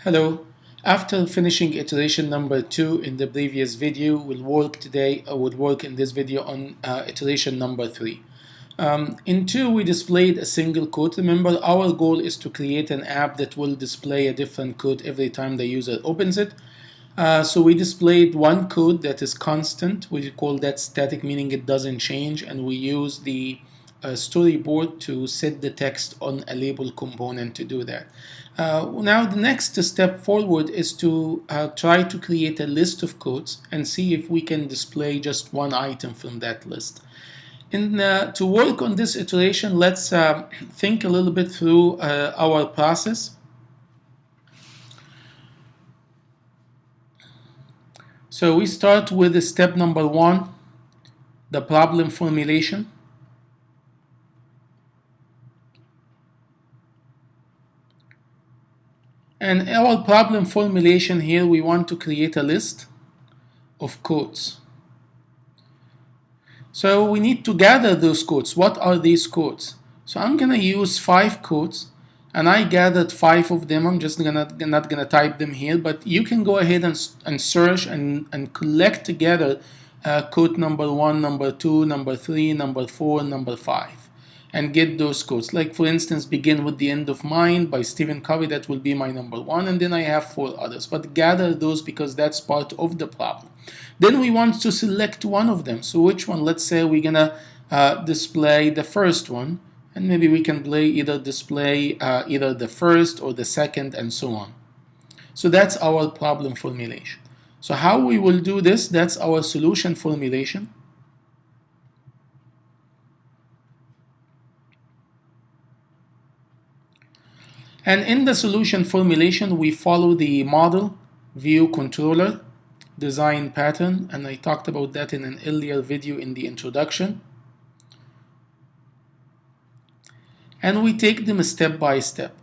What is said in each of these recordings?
Hello. After finishing iteration number 2 in the previous video, we'll work in this video on iteration number 3. In 2, we displayed a single code. Remember, our goal is to create an app that will display a different code every time the user opens it. So we displayed one code that is constant. We call that static, meaning it doesn't change, and we use the storyboard to set the text on a label component to do that. Now the next step forward is to try to create a list of codes and see if we can display just one item from that list. To work on this iteration, let's think a little bit through our process. So we start with step number 1, the problem formulation. And our problem formulation here, we want to create a list of codes. So we need to gather those codes. What are these codes? So I'm going to use 5 codes, and I gathered 5 of them. I'm just not gonna type them here, but you can go ahead and search and collect together code number 1, number 2, number 3, number 4, number 5. And get those codes. Like for instance, begin with the end of mind by Stephen Covey. That will be my number 1, and then I have 4 others. But gather those because that's part of the problem. Then we want to select one of them. So which one? Let's say we're gonna display the first one, and maybe we can display either the first or the second, and so on. So that's our problem formulation. So how we will do this? That's our solution formulation. And in the solution formulation, we follow the model, view, controller, design pattern, and I talked about that in an earlier video in the introduction. And we take them step by step.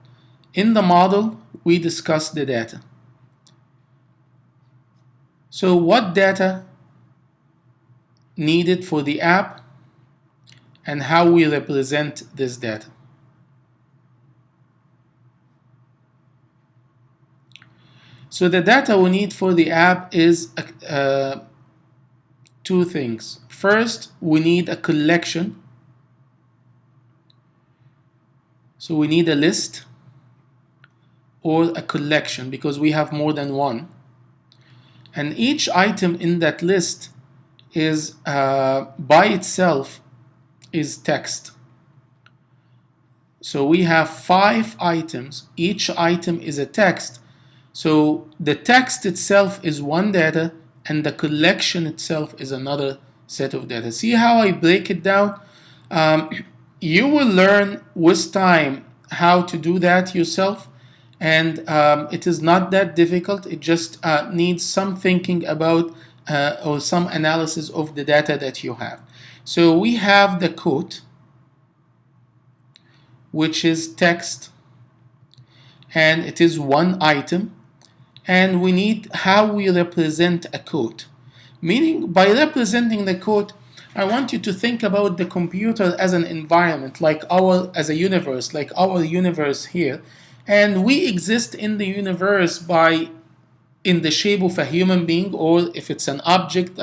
In the model, we discuss the data. So what data needed for the app and how we represent this data. So the data we need for the app is 2 things. First, we need a collection. So we need a list or a collection because we have more than one. And each item in that list is by itself is text. So we have 5 items. Each item is a text. So the text itself is one data, and the collection itself is another set of data. See how I break it down? You will learn with time how to do that yourself, and it is not that difficult. It just needs some thinking about or some analysis of the data that you have. So we have the code, which is text, and it is one item. And we need how we represent a code. Meaning, by representing the code, I want you to think about the computer as an environment, as a universe, like our universe here. And we exist in the universe in the shape of a human being, or if it's an object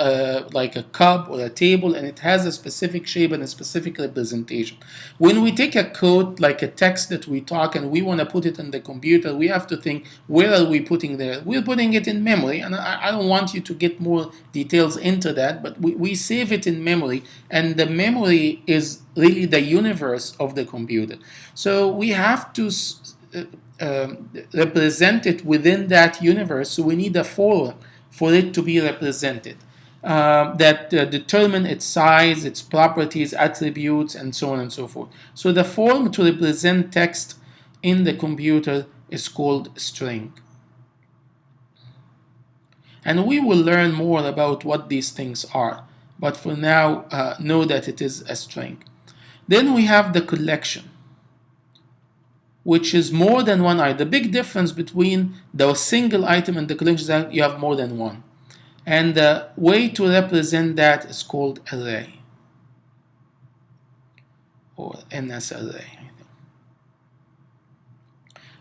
like a cup or a table, and it has a specific shape and a specific representation. When we take a code like a text that we talk and we want to put it in the computer, we have to think, where are we putting there? We're putting it in memory, and I don't want you to get more details into that, but we save it in memory, and the memory is really the universe of the computer. So we have to represent it within that universe, so we need a form for it to be represented that determine its size, its properties, attributes, and so on and so forth. So the form to represent text in the computer is called string. And we will learn more about what these things are, but for now know that it is a string. Then we have the collection, which is more than one item. The big difference between the single item and the collection is that you have more than one. And the way to represent that is called array, or NS array.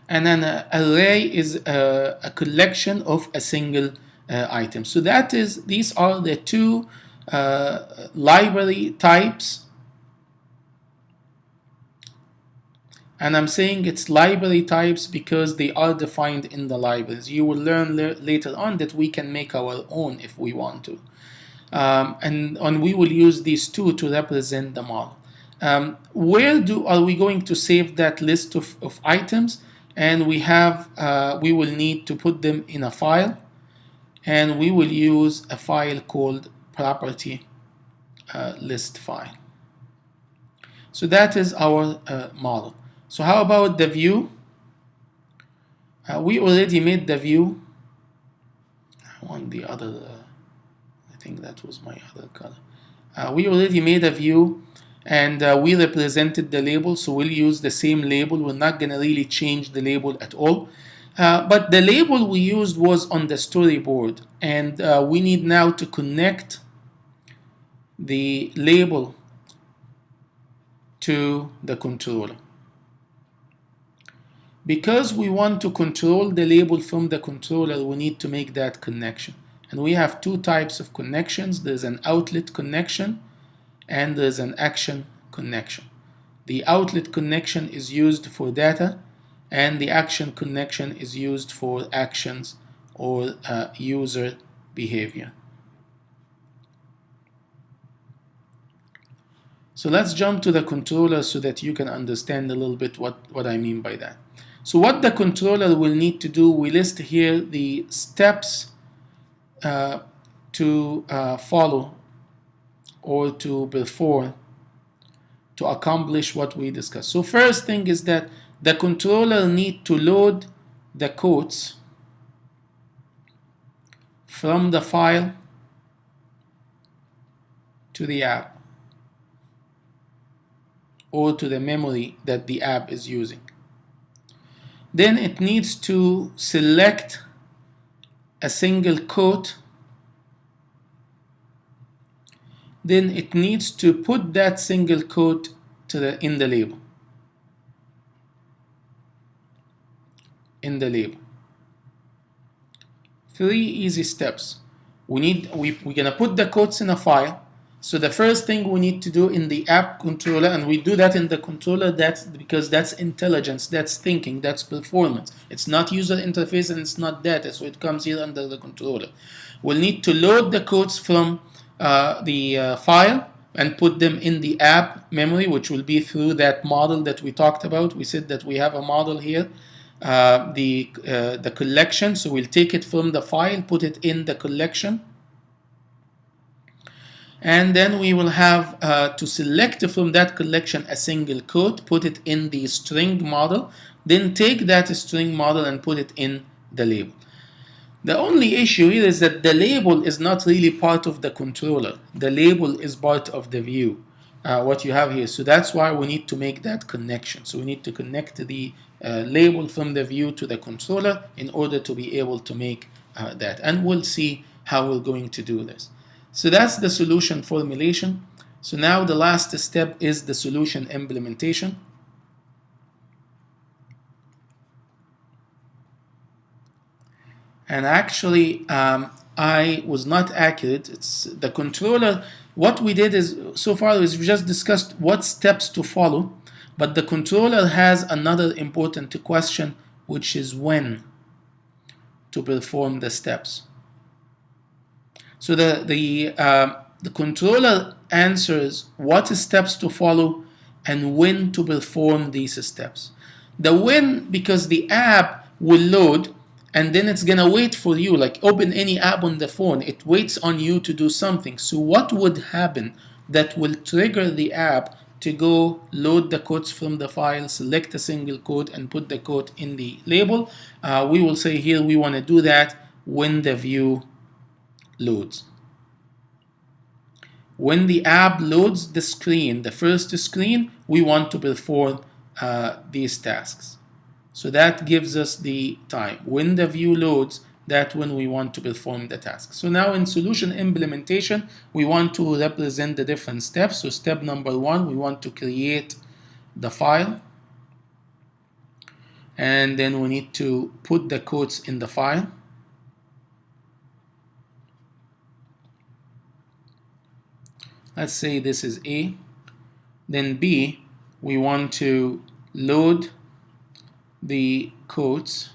and an array is a collection of a single item. So these are the two library types, and I'm saying it's library types because they are defined in the libraries. You will learn later on that we can make our own if we want to. And we will use these two to represent the model. Where are we going to save that list of items? And we will need to put them in a file, and we will use a file called property list file. So that is our model. So how about the view? We already made the view. I want the other, I think that was my other color. We already made a view, and we represented the label, so we'll use the same label. We're not going to really change the label at all. But the label we used was on the storyboard, and we need now to connect the label to the controller. Because we want to control the label from the controller, we need to make that connection. And we have two types of connections. There's an outlet connection and there's an action connection. The outlet connection is used for data, and the action connection is used for actions or user behavior. So let's jump to the controller so that you can understand a little bit what I mean by that. So what the controller will need to do, we list here the steps to follow or to perform to accomplish what we discussed. So first thing is that the controller need to load the codes from the file to the app or to the memory that the app is using. Then it needs to select a single code. Then it needs to put that single code in the label. Three easy steps. We're gonna put the codes in a file. So the first thing we need to do in the app controller, and we do that in the controller, because that's intelligence, that's thinking, that's performance. It's not user interface and it's not data, so it comes here under the controller. We'll need to load the codes from the file and put them in the app memory, which will be through that model that we talked about. We said that we have a model here, the collection. So we'll take it from the file, put it in the collection. And then we will have to select from that collection a single code, put it in the string model, then take that string model and put it in the label. The only issue here is that the label is not really part of the controller. The label is part of the view, what you have here. So that's why we need to make that connection. So we need to connect the label from the view to the controller in order to be able to make that. And we'll see how we're going to do this. So that's the solution formulation. So now the last step is the solution implementation. And actually, I was not accurate. It's the controller. What we did is, so far, is we just discussed what steps to follow. But the controller has another important question, which is when to perform the steps. So the controller answers what steps to follow and when to perform these steps. The when, because the app will load and then it's gonna wait for you, like open any app on the phone, it waits on you to do something. So what would happen that will trigger the app to go load the codes from the file, select a single code and put the code in the label? We will say here we want to do that when the view loads. When the app loads the screen, the first screen, we want to perform these tasks. So that gives us the time. When the view loads, that's when we want to perform the task. So now in solution implementation, we want to represent the different steps. So step number one, we want to create the file. and then we need to put the quotes in the file. Let's say this is A. Then B, we want to load the quotes,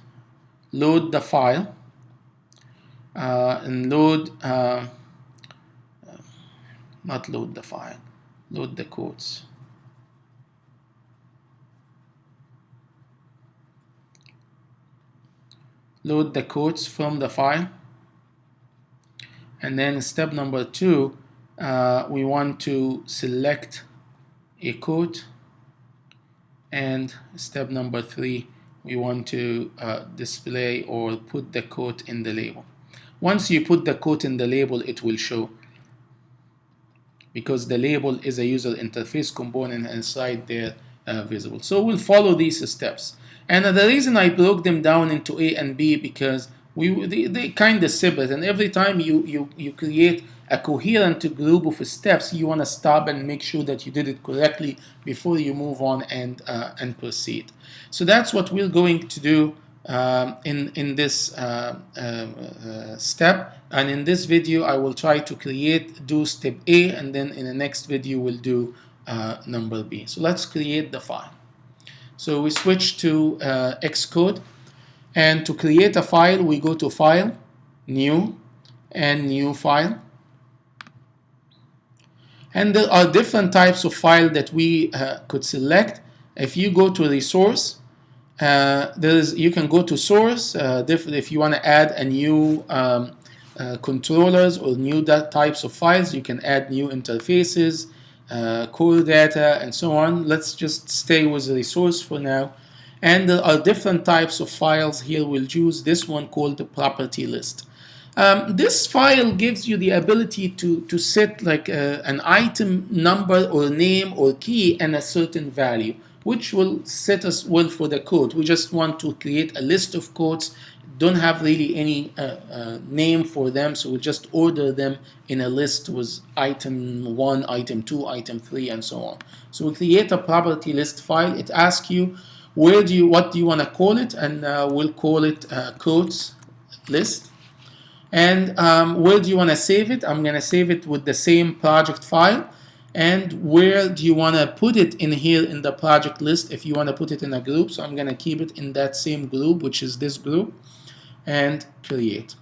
load the file, and not load the file, load the quotes. Load the quotes from the file. And then step number 2, we want to select a quote. And step number 3, we want to display or put the quote in the label. Once you put the quote in the label, it will show, because the label is a user interface component inside there visible. So we'll follow these steps. And the reason I broke them down into A and B, because they kind of separate, and every time you create a coherent group of steps, you want to stop and make sure that you did it correctly before you move on and proceed. So that's what we're going to do in this step. And in this video I will try to do step A, and then in the next video we'll do number B. So let's create the file. So we switch to Xcode, and to create a file we go to File, New, and New File. And there are different types of file that we could select. If you go to Resource, you can go to Source. If you want to add a new controllers or new types of files, you can add new interfaces, core data, and so on. Let's just stay with the Resource for now. And there are different types of files here. We'll choose this one called the PropertyList. This file gives you the ability to set like an item number or name or key and a certain value, which will set us well for the code. We just want to create a list of codes, don't have really any name for them, so we'll just order them in a list with item 1, item 2, item 3, and so on. So we'll create a property list file. It asks you what do you want to call it, and we'll call it codes list. And where do you want to save it? I'm going to save it with the same project file. And where do you want to put it in here in the project list if you want to put it in a group? So I'm going to keep it in that same group, which is this group, and create.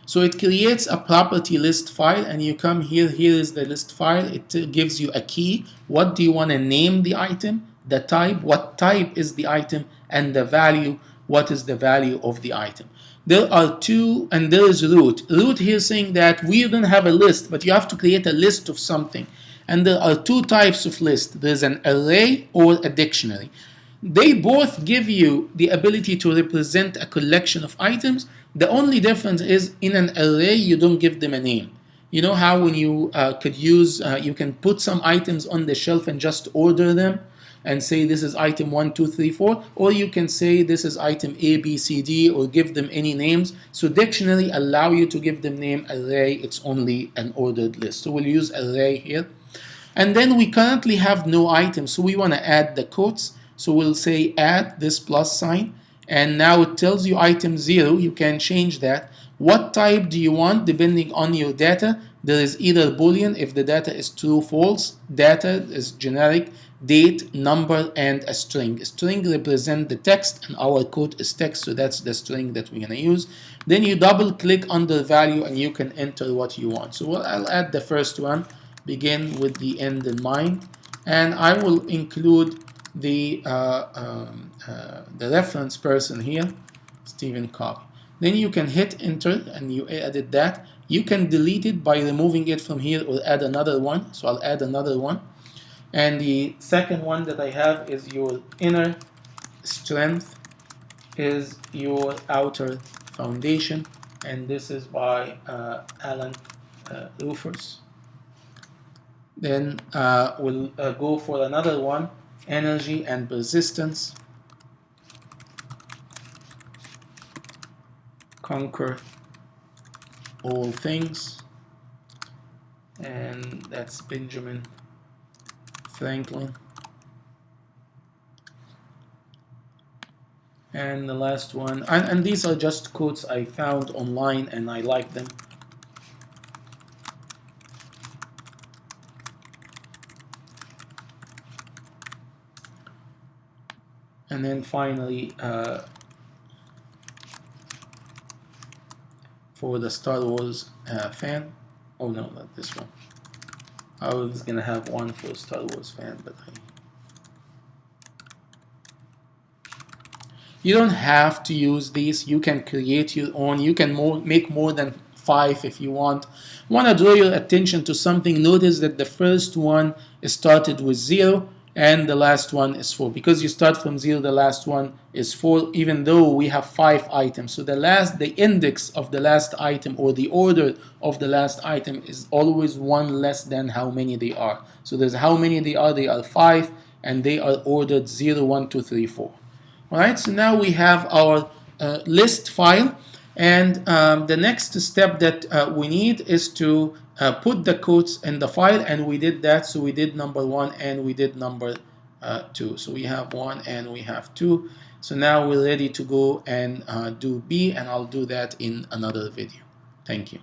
So it creates a property list file, and you come here. Here is the list file. It gives you a key. What do you want to name the item? The type, what type is the item, and the value, what is the value of the item. There are two, and there is root. Root here saying that we don't have a list, but you have to create a list of something. And there are two types of list. There's an array or a dictionary. They both give you the ability to represent a collection of items. The only difference is in an array, you don't give them a name. You know how when you you can put some items on the shelf and just order them and say this is item 1, 2, 3, 4, or you can say this is item A, B, C, D, or give them any names. So dictionary allow you to give them name. Array, it's only an ordered list. So we'll use array here. And then we currently have no items, so we want to add the quotes. So we'll say add this plus sign, and now it tells you item 0. You can change that. What type do you want depending on your data? There is either Boolean if the data is true, false. Data is generic, date, number, and a string. A string represents the text, and our code is text, so that's the string that we're going to use. Then you double click on the value and you can enter what you want. So I'll add the first one, begin with the end in mind, and I will include the reference person here, Stephen Copy. Then you can hit enter and you edit that. You can delete it by removing it from here or add another one. So I'll add another one. And the second one that I have is your inner strength is your outer foundation. And this is by Alan Rufus. Then we'll go for another one, energy and persistence. Conquer all things. And that's Benjamin Franklin. And the last one, and these are just quotes I found online and I like them. And then finally, for the Star Wars fan, oh no, not this one. I was gonna have one for Star Wars fan, but you don't have to use these. You can create your own. You can make more than 5 if you want. Want to draw your attention to something. Notice that the first one is started with 0 and the last one is 4. Because you start from 0, the last one is 4, even though we have 5 items. So the index of the last item, or the order of the last item, is always 1 less than how many they are. So there's how many they are 5, and they are ordered 0, 1, 2, 3, 4. Alright, so now we have our list file, and the next step that we need is to put the quotes in the file, and we did that. So we did number 1 and we did number 2. So we have 1 and we have 2. So now we're ready to go and do B, and I'll do that in another video. Thank you.